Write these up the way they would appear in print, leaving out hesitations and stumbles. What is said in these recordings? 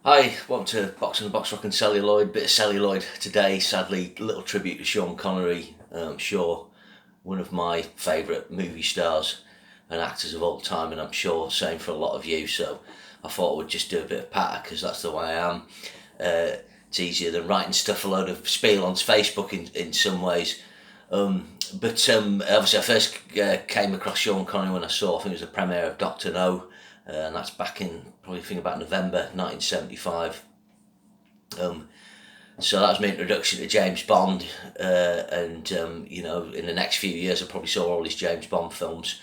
Hi, welcome to Box on the Box Rock and Celluloid. Bit of celluloid today, sadly. Little tribute to Sean Connery. I'm sure one of my favourite movie stars and actors of all time, and I'm sure same for a lot of you. So I thought I would just do a bit of patter because that's the way I am. It's easier than writing stuff a load of spiel on Facebook in some ways. But obviously, I first came across Sean Connery when I think it was the premiere of Doctor No, and that's back in probably think about November 1975. Um, so that was my introduction to James Bond, and in the next few years, I probably saw all these James Bond films,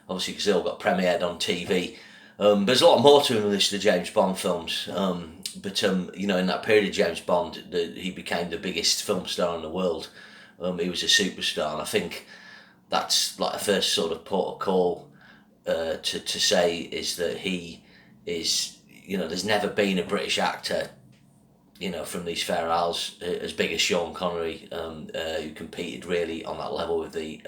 obviously because they all got premiered on TV. But there's a lot more to him than this, the James Bond films. But in that period of James Bond, he became the biggest film star in the world. He was a superstar, and I think that's like the first sort of port of call to say is that he is, there's never been a British actor, from these Fair Isles as big as Sean Connery, who competed really on that level with the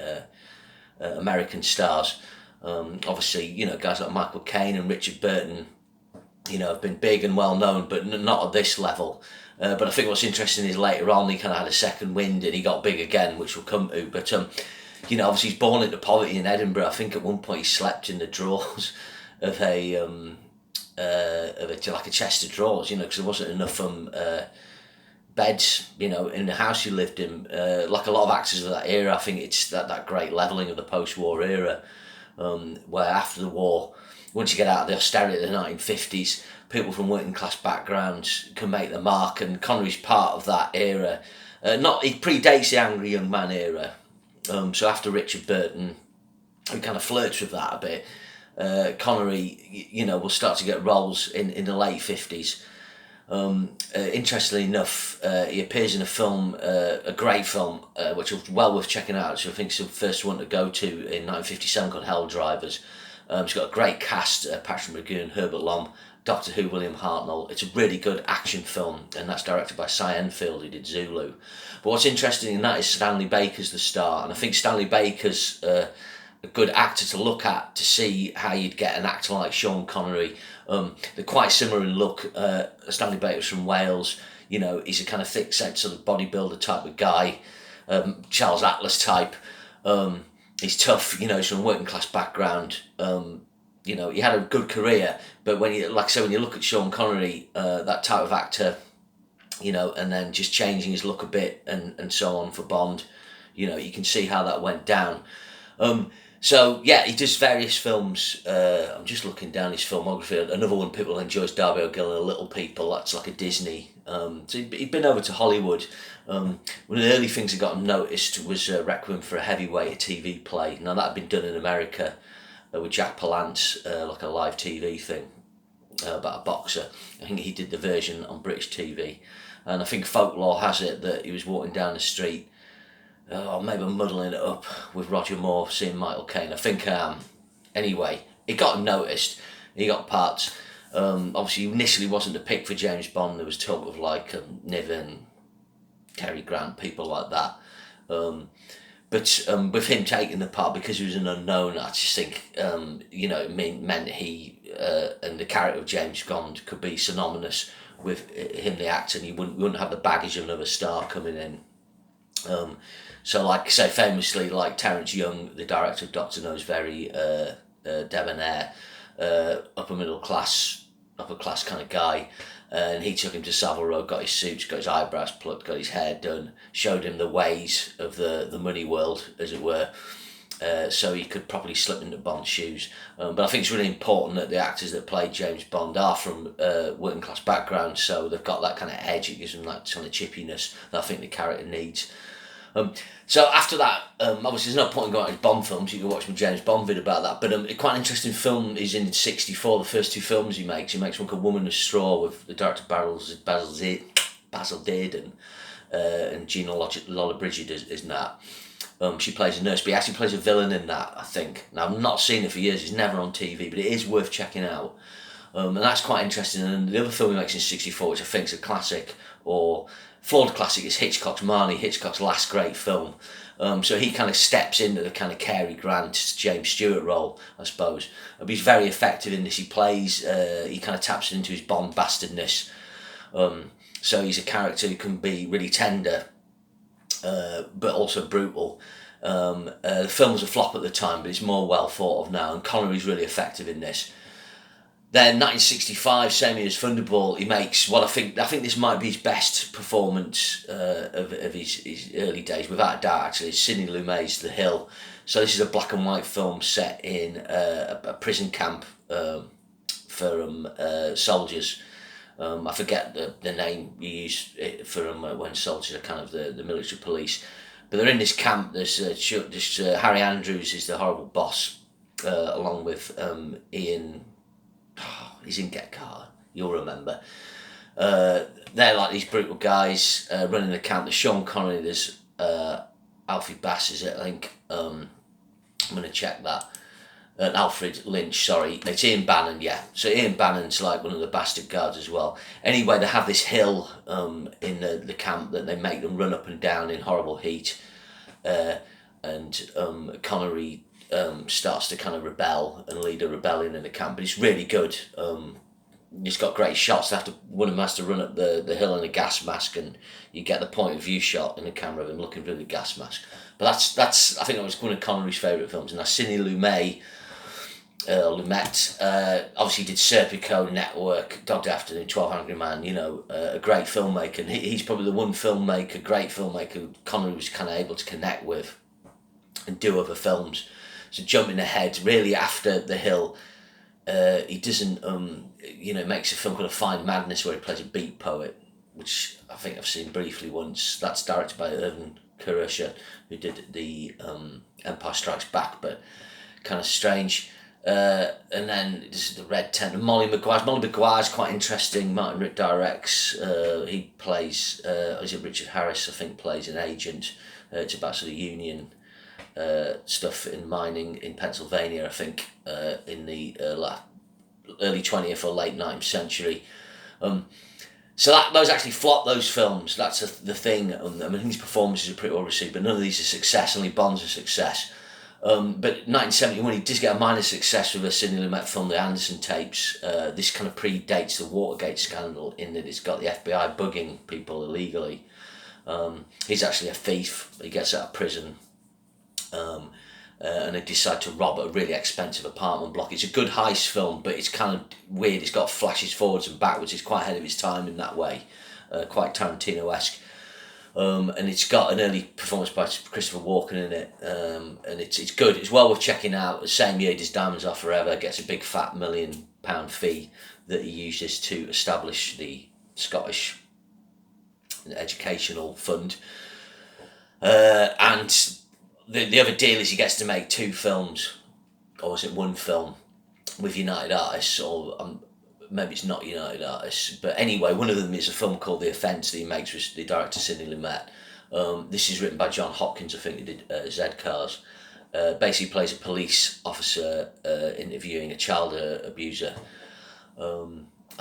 American stars. Obviously, guys like Michael Caine and Richard Burton, have been big and well known, but not at this level. But I think what's interesting is later on he kind of had a second wind and he got big again, which we'll come to. But obviously he's born into poverty in Edinburgh. I think at one point he slept in the drawers of like a chest of drawers, because there wasn't enough beds, in the house he lived in. Like a lot of actors of that era, I think it's that great levelling of the post-war era, where after the war, once you get out of the austerity of the 1950s, people from working class backgrounds can make the mark, and Connery's part of that era. He predates the Angry Young Man era. So after Richard Burton, who kind of flirts with that a bit, Connery, will start to get roles in the late 50s. Interestingly enough, he appears in a film, a great film, which was well worth checking out. So I think it's the first one to go to in 1957 called Hell Drivers. It's got a great cast, Patrick McGowan, Herbert Lom, Doctor Who, William Hartnell. It's a really good action film, and that's directed by Cy Enfield, who did Zulu. But what's interesting in that is Stanley Baker's the star, and I think Stanley Baker's a good actor to look at to see how you'd get an actor like Sean Connery. They're quite similar in look. Stanley Baker's from Wales. He's a kind of thick-set sort of bodybuilder type of guy, Charles Atlas type. He's tough, he's from a working class background. He had a good career, but when you look at Sean Connery, that type of actor, and then just changing his look a bit and so on for Bond, you can see how that went down. So yeah, he does various films. I'm just looking down his filmography. Another one people enjoy is Darby O'Gill and Little People. That's like a Disney. So he'd been over to Hollywood. One of the early things that got him noticed was Requiem for a Heavyweight, a TV play. Now that had been done in America with Jack Palance, like a live TV thing about a boxer. I think he did the version on British TV, and I think folklore has it that he was walking down the street. Maybe I'm muddling it up with Roger Moore seeing Michael Caine. I think anyway, it got him noticed. He got parts. Obviously, initially wasn't a pick for James Bond. There was talk of like Niven, Cary Grant, people like that. But with him taking the part, because he was an unknown, I just think it meant he and the character of James Bond could be synonymous with him, the actor, and he wouldn't have the baggage of another star coming in. So, like, say, famously, like Terence Young, the director of Doctor No, is very debonair, upper class kind of guy, and he took him to Savile Row, got his suits, got his eyebrows plucked, got his hair done, showed him the ways of the money world, as it were, so he could properly slip into Bond's shoes. But I think it's really important that the actors that played James Bond are from working class backgrounds, so they've got that kind of edge. It gives them that kind of chippiness that I think the character needs. So after that, obviously there's no point in going to his Bond films. You can watch my James Bond vid about that. But quite an interesting film is in '64. The first two films he makes one called Woman of Straw with the director Basil Dearden, and Gina Lollobrigida is in that. She plays a nurse, but he actually plays a villain in that, I think. Now, I've not seen it for years. It's never on TV, but it is worth checking out. And that's quite interesting. And the other film he makes in '64, which I think is a classic, or flawed classic is Hitchcock's Marnie, Hitchcock's last great film. So he kind of steps into the kind of Cary Grant, James Stewart role, I suppose. But he's very effective in this. He plays, he kind of taps into his Bond bastardness. So he's a character who can be really tender, but also brutal. The film was a flop at the time, but it's more well thought of now, and Connery's really effective in this. Then 1965, same year as Thunderball, he makes what I think this might be his best performance of his early days, without a doubt. Actually, it's Sidney Lumet's The Hill. So this is a black and white film set in a prison camp for soldiers. I forget the name you use for when soldiers are kind of the military police. But they're in this camp. There's Harry Andrews is the horrible boss, along with Ian. Oh, he's in Get Carter. You'll remember. They're like these brutal guys running the camp. There's Sean Connery. There's Alfie Bass. Is it? I think. I'm gonna check that. Alfred Lynch, sorry. It's Ian Bannon, yeah. So Ian Bannon's like one of the bastard guards as well. Anyway, they have this hill in the camp that they make them run up and down in horrible heat. And Connery starts to kind of rebel and lead a rebellion in the camp. But it's really good. It's got great shots. One of them has to run up the hill in a gas mask, and you get the point of view shot in the camera of him looking through the gas mask. But that's I think that was one of Connery's favourite films. And that's Sidney Lumet. Lumet obviously did Serpico, Network, Dog Day Afternoon, 12 Angry Man, a great filmmaker. And he's probably the one great filmmaker Connery was kind of able to connect with and do other films. So jumping ahead, really after The Hill, he doesn't, makes a film called A Fine Madness where he plays a beat poet, which I think I've seen briefly once. That's directed by Irvin Kerosha, who did the Empire Strikes Back, but kind of strange. And then this is the Red Tent. And Molly Maguire's quite interesting. Martin Ritt directs. He plays, is it Richard Harris, I think, plays an agent. It's about sort of union stuff in mining in Pennsylvania, I think, in the early 20th or late 19th century. So those actually flop, those films. That's the thing. I think these performances are pretty well received, but none of these are success. Only Bond's a success. But 1971, he did get a minor success with a Sidney Lumet film, The Anderson Tapes. This kind of predates the Watergate scandal in that it's got the FBI bugging people illegally. He's actually a thief. He gets out of prison. And they decide to rob a really expensive apartment block. It's a good heist film, but it's kind of weird. It's got flashes forwards and backwards. It's quite ahead of its time in that way. Quite Tarantino-esque. And it's got an early performance by Christopher Walken in it, and it's good. It's well worth checking out. The same year he does Diamonds Are Forever, gets a big fat £1 million fee that he uses to establish the Scottish Educational Fund. And the other deal is he gets to make 2 films, or was it 1 film, with United Artists, or maybe it's not United Artists, but anyway, one of them is a film called The Offence that he makes with the director Sidney Lumet. This is written by John Hopkins, I think, who did Z-Cars. Basically plays a police officer interviewing a child abuser. I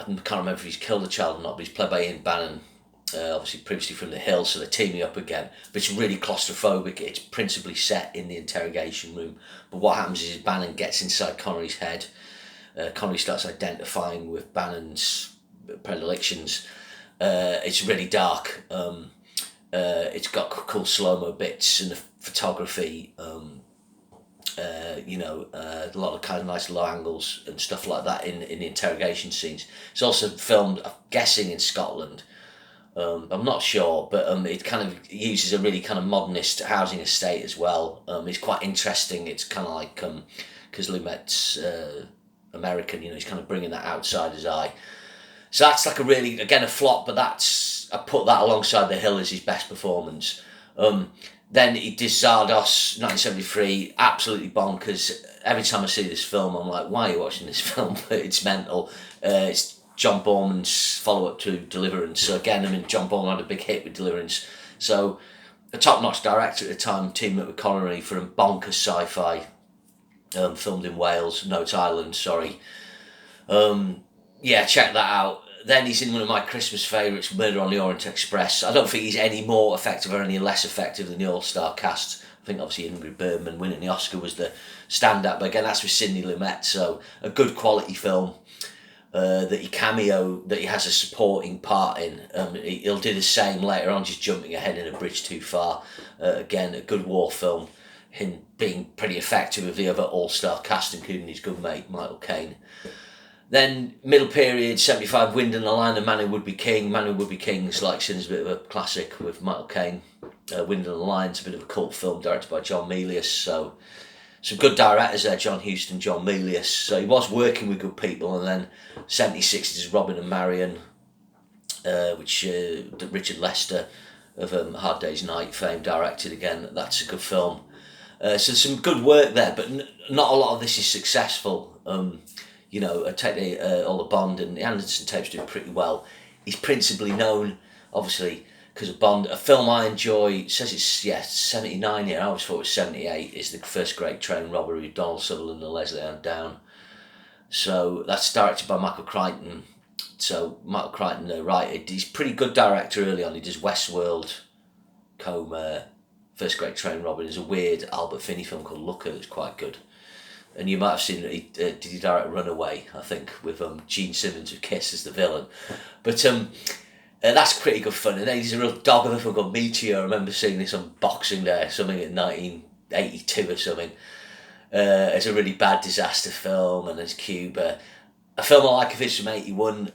can't remember if he's killed a child or not, but he's played by Ian Bannon, obviously previously from The Hill, so they're teaming up again. But it's really claustrophobic. It's principally set in the interrogation room. But what happens is Bannon gets inside Connery's head. Connery starts identifying with Bannon's predilections. It's really dark. It's got cool slow-mo bits and the photography. A lot of kind of nice low angles and stuff like that in the interrogation scenes. It's also filmed, I'm guessing, in Scotland. I'm not sure, but it kind of uses a really kind of modernist housing estate as well. It's quite interesting. It's kind of like, because Lumet's American, he's kind of bringing that outsider's eye. So that's like a really, again, a flop, but I put that alongside The Hill as his best performance. Then he did Zardos, 1973, absolutely bonkers. Every time I see this film, I'm like, why are you watching this film? It's mental. It's John Borman's follow-up to Deliverance. So again, John Borman had a big hit with Deliverance. So a top-notch director at the time, teaming up with Connery for a bonkers sci-fi, filmed in Wales, Note Island, sorry. Check that out. Then he's in one of my Christmas favourites, Murder on the Orient Express. I don't think he's any more effective or any less effective than the all-star cast. I think obviously Ingrid Bergman winning the Oscar was the standout, but again that's with Sidney Lumet, so a good quality film. That he has a supporting part in. He'll do the same later on, just jumping ahead in A Bridge Too Far. Again, a good war film. Him being pretty effective with the other all-star cast, including his good mate Michael Caine. Then middle period, 75, Wind and the Line, The Man Who Would Be King. Man Who Would Be King is like seen as a bit of a classic with Michael Caine. Wind and the Line's a bit of a cult film directed by John Milius, so some good directors there, John Huston, John Milius. So he was working with good people, and then 76 is Robin and Marion, which Richard Lester of Hard Day's Night fame directed again. That's a good film. So some good work there, but not a lot of this is successful. I take all the Bond and the Anderson tapes do pretty well. He's principally known, obviously, because of Bond. A film I enjoy, it says it's 79 here, I always thought it was 78, is The First Great Train Robbery with Donald Sutherland and Leslie Ann Down. So that's directed by Michael Crichton. So Michael Crichton, the writer, he's a pretty good director early on. He does Westworld, Coma, First Great Train Robbery. There's a weird Albert Finney film called Looker that's quite good. And you might have seen, did he direct Runaway, I think, with Gene Simmons who Kiss as the villain. But that's pretty good fun. And then he's a real dog of a film called Meteor. I remember seeing this on Boxing Day, something in 1982 or something. It's a really bad disaster film, and there's Cuba. A film I like of his from 81,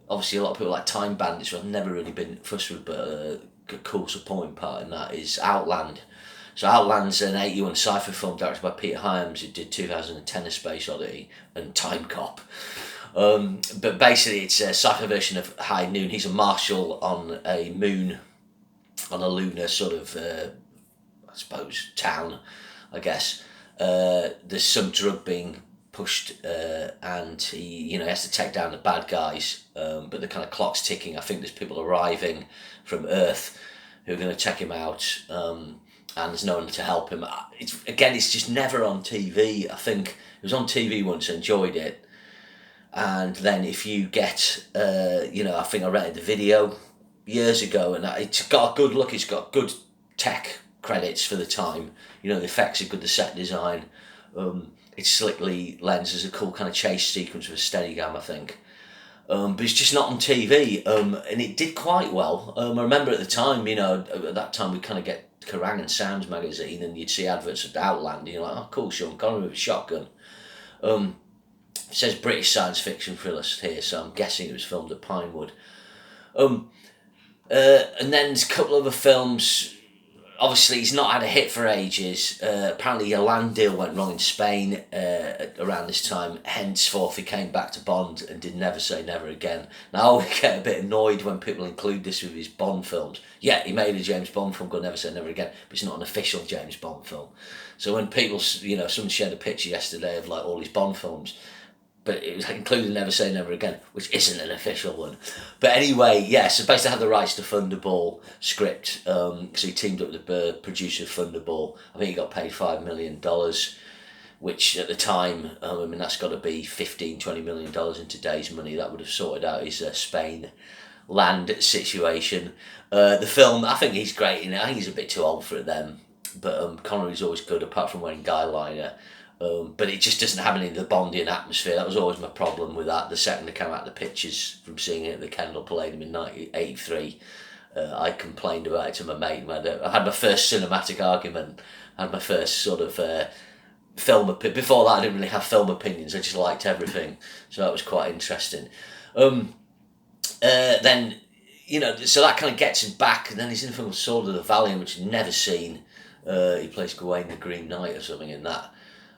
obviously a lot of people like Time Bandits, who I've never really been fussed with, but a cool supporting part in that is Outland. So Outland's an 81 sci-fi film directed by Peter Hyams, who did 2010 A Space Odyssey and Time Cop. But basically it's a sci-fi version of High Noon. He's a marshal on a moon, on a lunar sort of, I suppose, town, I guess. There's some drug being pushed and he has to take down the bad guys, but the kind of clock's ticking. I think there's people arriving from Earth who are going to check him out, and there's no one to help him. It's just never on TV. I think it was on TV once, I enjoyed it. And then if you get, I think I rented the video years ago, and it's got a good look, it's got good tech credits for the time. The effects are good, the set design. It's slickly lensed, there's a cool kind of chase sequence with a Steadicam, I think. But it's just not on TV, and it did quite well. I remember at the time, at that time we'd kind of get Kerrang and Sounds magazine, and you'd see adverts of Outland, and you're like, oh cool, Sean Connery with a shotgun. It says British science fiction thriller here, so I'm guessing it was filmed at Pinewood. And then there's a couple other films. Obviously, he's not had a hit for ages. Apparently, a land deal went wrong in Spain around this time. Henceforth, he came back to Bond and did Never Say Never Again. Now, I always get a bit annoyed when people include this with his Bond films. Yeah, he made a James Bond film called Never Say Never Again, but it's not an official James Bond film. So when people, someone shared a picture yesterday of like all his Bond films, but it was including Never Say Never Again, which isn't an official one. But anyway, yeah, so basically I had the rights to Thunderball script, because he teamed up with the producer of Thunderball. I think he got paid $5 million, which at the time, that's got to be $15-20 million in today's money. That would have sorted out his Spain land situation. The film, I think he's great in it. I think he's a bit too old for it then, but Connery's always good, apart from wearing guy liner. But it just doesn't have any of the Bondian atmosphere. That was always my problem with that. The second I came out of the pictures from seeing it at the Kendall Palladium in 1983, I complained about it to my mate. I had my first cinematic argument. I had my first sort of film opinion. Before that, I didn't really have film opinions. I just liked everything. So that was quite interesting. Then, so that kind of gets him back. And then he's in a film called Sword of the Valiant, which I've never seen. He plays Gawain the Green Knight or something in that.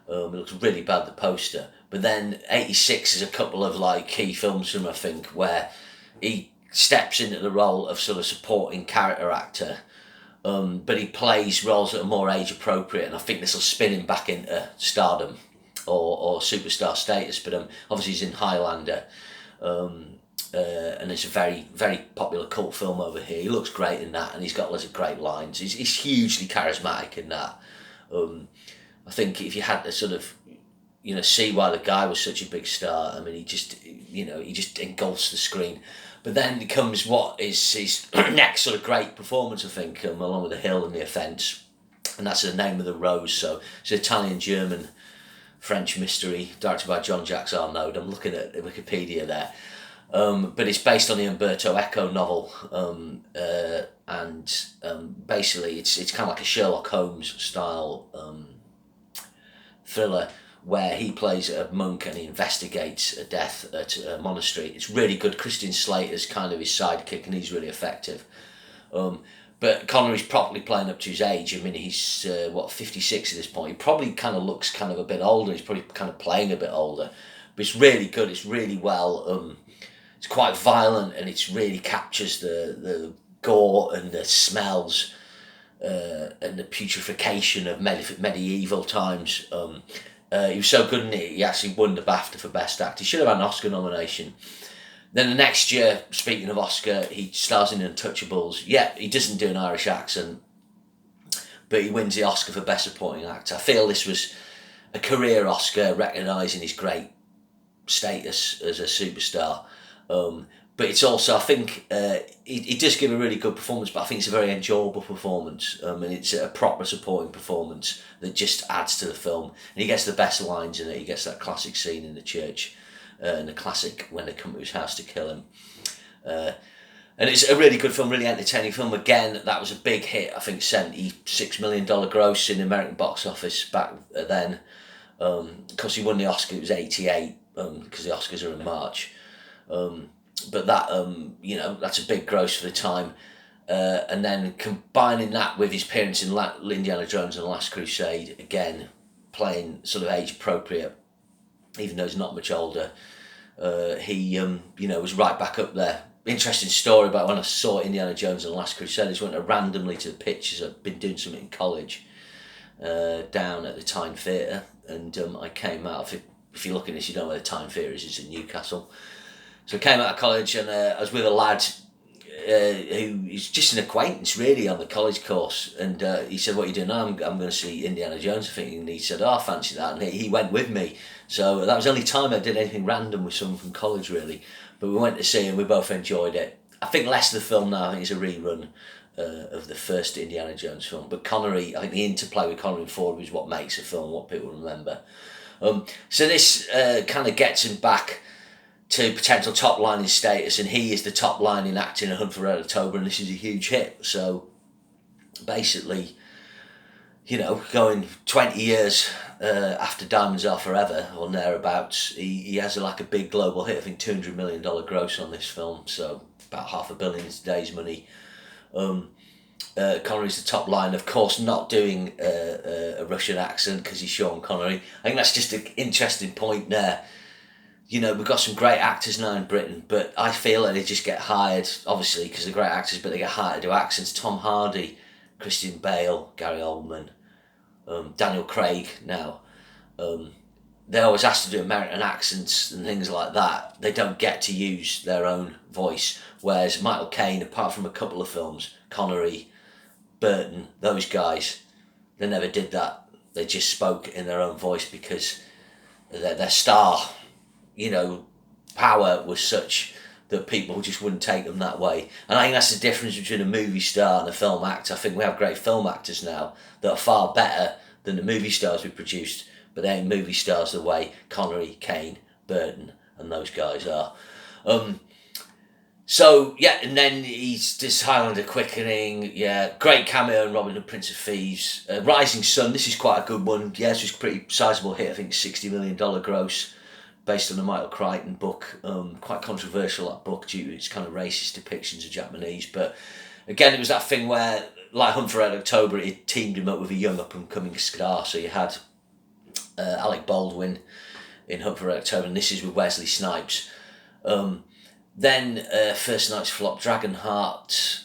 It looks really bad, the poster. But then 86 is a couple of like key films from him, I think, where he steps into the role of sort of supporting character actor, but he plays roles that are more age appropriate, and I think this will spin him back into stardom or superstar status. But obviously he's in Highlander, and it's a very, very popular cult film over here. He looks great in that, and he's got loads of great lines. He's hugely charismatic in that. I think if you had to sort of, see why the guy was such a big star. I mean, he just engulfs the screen. But then comes what is his next sort of great performance, I think, along with The Hill and The Offence, and that's The Name of the Rose. So it's an Italian-German French mystery directed by Jean-Jacques Arnaud. I'm looking at Wikipedia there. But it's based on the Umberto Eco novel, and basically it's kind of like a Sherlock Holmes style thriller where he plays a monk and he investigates a death at a monastery. It's really good. Christian Slater's kind of his sidekick and he's really effective. But Connery's properly playing up to his age. I mean, he's 56 at this point. He probably kind of looks kind of a bit older. He's probably kind of playing a bit older, but it's really good. It's really well. It's quite violent and it really captures the gore and the smells and the putrefaction of medieval times. He was so good in it, he actually won the BAFTA for Best Actor. He should have had an Oscar nomination. Then the next year, speaking of Oscar, he stars in Untouchables. Yeah, he doesn't do an Irish accent, but he wins the Oscar for Best Supporting Actor. I feel this was a career Oscar, recognising his great status as a superstar. But it's also, I think, he does give a really good performance, but I think it's a very enjoyable performance. And it's a proper supporting performance that just adds to the film. And he gets the best lines in it. He gets that classic scene in the church, and the classic when they come to his house to kill him. And it's a really good film, really entertaining film. Again, that was a big hit. I think $76 million gross in the American box office back then. Because he won the Oscar, it was 88, because the Oscars are in March. But that, that's a big gross for the time. And then combining that with his appearance in Indiana Jones and the Last Crusade, again, playing sort of age appropriate, even though he's not much older, he was right back up there. Interesting story about when I saw Indiana Jones and the Last Crusade. I just went randomly to the pictures. I'd been doing something in college down at the Tyne Theatre, and I came out. If you look at this, you don't know where the Tyne Theatre is. It's in Newcastle. So I came out of college and I was with a lad who is just an acquaintance really on the college course, and he said, "What are you doing now?" I'm going to see Indiana Jones, I think. And he said, "Oh, I fancy that," and he went with me. So that was the only time I did anything random with someone from college really. But we went to see him, we both enjoyed it. I think less of the film now, I think it's a rerun of the first Indiana Jones film. But Connery, I think the interplay with Connery and Ford was what makes a film, what people remember. So this kind of gets him back to potential top lining status, and he is the top lining actor in A Hunt for Red October, and this is a huge hit. So basically, going 20 years after Diamonds Are Forever or thereabouts, he has a big global hit. I think $200 million gross on this film, so about $500 million in today's money. Connery's the top line, of course, not doing a Russian accent because he's Sean Connery. I think that's just an interesting point there. We've got some great actors now in Britain, but I feel that they just get hired, obviously, because they're great actors, but they get hired to do accents. Tom Hardy, Christian Bale, Gary Oldman, Daniel Craig now. They're always asked to do American accents and things like that. They don't get to use their own voice. Whereas Michael Caine, apart from a couple of films, Connery, Burton, those guys, they never did that. They just spoke in their own voice because their star, power was such that people just wouldn't take them that way. And I think that's the difference between a movie star and a film actor. I think we have great film actors now that are far better than the movie stars we produced, but they ain't movie stars the way Connery, Caine, Burton and those guys are. And then he's this Highlander Quickening, great cameo in Robin Hood, Prince of Thieves. Rising Sun, this is quite a good one. Yes, it was a pretty sizable hit, I think $60 million gross, based on a Michael Crichton book. Quite controversial, that book, due to its kind of racist depictions of Japanese. But again, it was that thing where, like Hunt for Red October, it teamed him up with a young up-and-coming star. So you had Alec Baldwin in Hunt for Red October, and this is with Wesley Snipes. Then First Night's Flop, Dragonheart,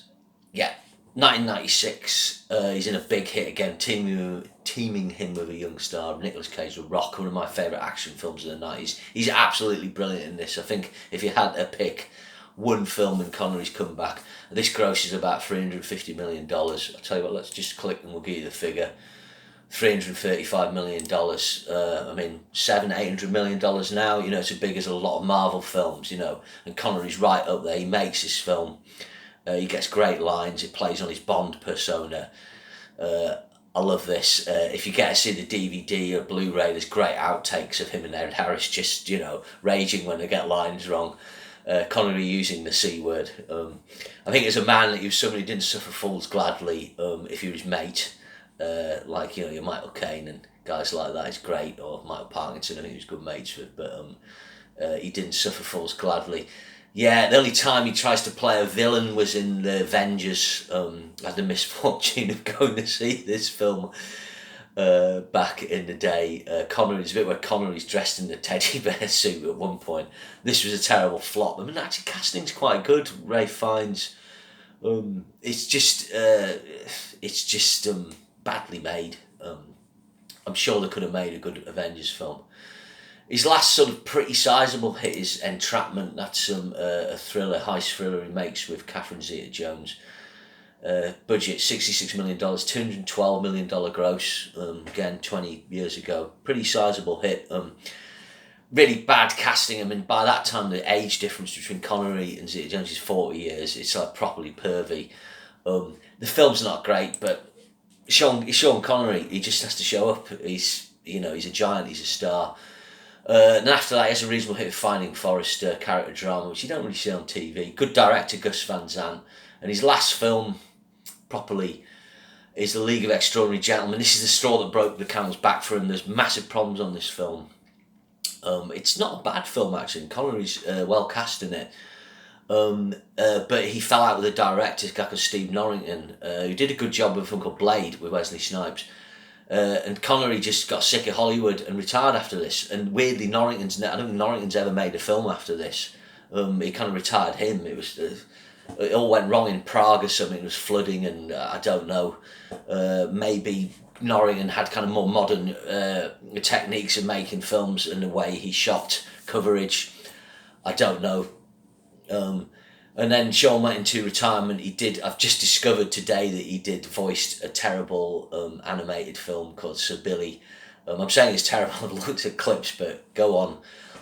1996. He's in a big hit again, teaming him with a young star, Nicolas Cage with Rock, one of my favourite action films of the 90s. He's absolutely brilliant in this. I think if you had to pick one film in Connery's comeback, this grosses about $350 million. I'll tell you what, let's just click and we'll give you the figure. $335 million. I mean, $700-800 million now. You know, it's as big as a lot of Marvel films. You know, and Connery's right up there. He makes this film. He gets great lines. It plays on his Bond persona. I love this. If you get to see the DVD or Blu-ray, there's great outtakes of him and Ed Harris just, you know, raging when they get lines wrong. Connery using the C word. I think as a man that he was somebody who didn't suffer fools gladly. If he was mate, like, you know, your Michael Caine and guys like that is great, or Michael Parkinson, I think he was good mates with, but he didn't suffer fools gladly. Yeah, the only time he tries to play a villain was in the Avengers. I had the misfortune of going to see this film back in the day. Connery's a bit where Connery's dressed in a teddy bear suit at one point. This was a terrible flop. I mean, actually, casting's quite good. Ray Fiennes. It's just badly made. I'm sure they could have made a good Avengers film. His last sort of pretty sizable hit is Entrapment. That's a thriller, heist thriller he makes with Catherine Zeta-Jones. Budget $66 million, $212 million gross. Again, 20 years ago. Pretty sizable hit. Really bad casting. I mean, by that time, the age difference between Connery and Zeta-Jones is 40 years. It's like properly pervy. The film's not great, but Sean Connery. He just has to show up. He's a giant. He's a star. And after that, he has a reasonable hit of Finding Forrester, character drama, which you don't really see on TV. Good director, Gus Van Sant. And his last film, properly, is The League of Extraordinary Gentlemen. This is the straw that broke the camel's back for him. There's massive problems on this film. It's not a bad film, actually. Connery's well cast in it. But he fell out with the director, a guy called Steve Norrington, who did a good job with a film called Blade with Wesley Snipes. And Connery just got sick of Hollywood and retired after this. And weirdly, I don't think Norrington's ever made a film after this. He kind of retired him. It all went wrong in Prague or something. It was flooding, and I don't know. Maybe Norrington had kind of more modern techniques of making films and the way he shot coverage. I don't know. And then Sean went into retirement. I've just discovered today that he voiced a terrible animated film called Sir Billy. I'm saying it's terrible. I've looked at clips, but go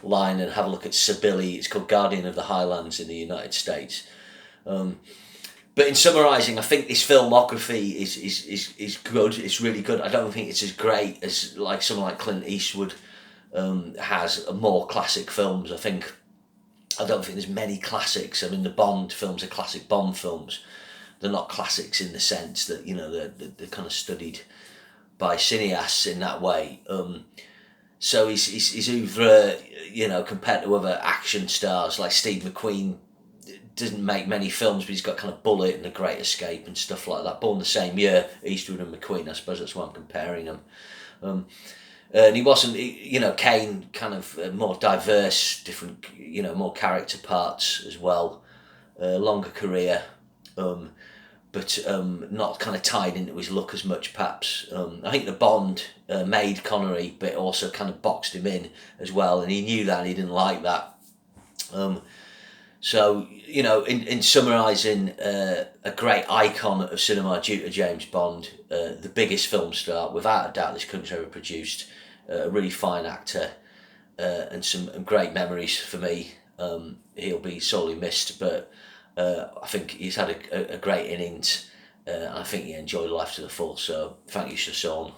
online and have a look at Sir Billy. It's called Guardian of the Highlands in the United States. But in summarising, I think this filmography is good. It's really good. I don't think it's as great as like someone like Clint Eastwood has more classic films. I don't think there's many classics. I mean, the Bond films are classic Bond films. They're not classics in the sense that, you know, they're kind of studied by cineasts in that way. So he's oeuvre, you know, compared to other action stars like Steve McQueen, doesn't make many films, but he's got kind of Bullet and The Great Escape and stuff like that. Born the same year, Eastwood and McQueen. I suppose that's why I'm comparing them. And he wasn't, you know, Caine, kind of more diverse, different, you know, more character parts as well. Longer career, but not kind of tied into his look as much, perhaps. I think the Bond made Connery, but also kind of boxed him in as well, and he knew that, and he didn't like that. So, you know, in summarising, a great icon of cinema due to James Bond, the biggest film star, without a doubt, this country ever produced, a really fine actor, and some great memories for me. He'll be sorely missed, but I think he's had a great innings, and I think he enjoyed life to the full. So, thank you, Shaun.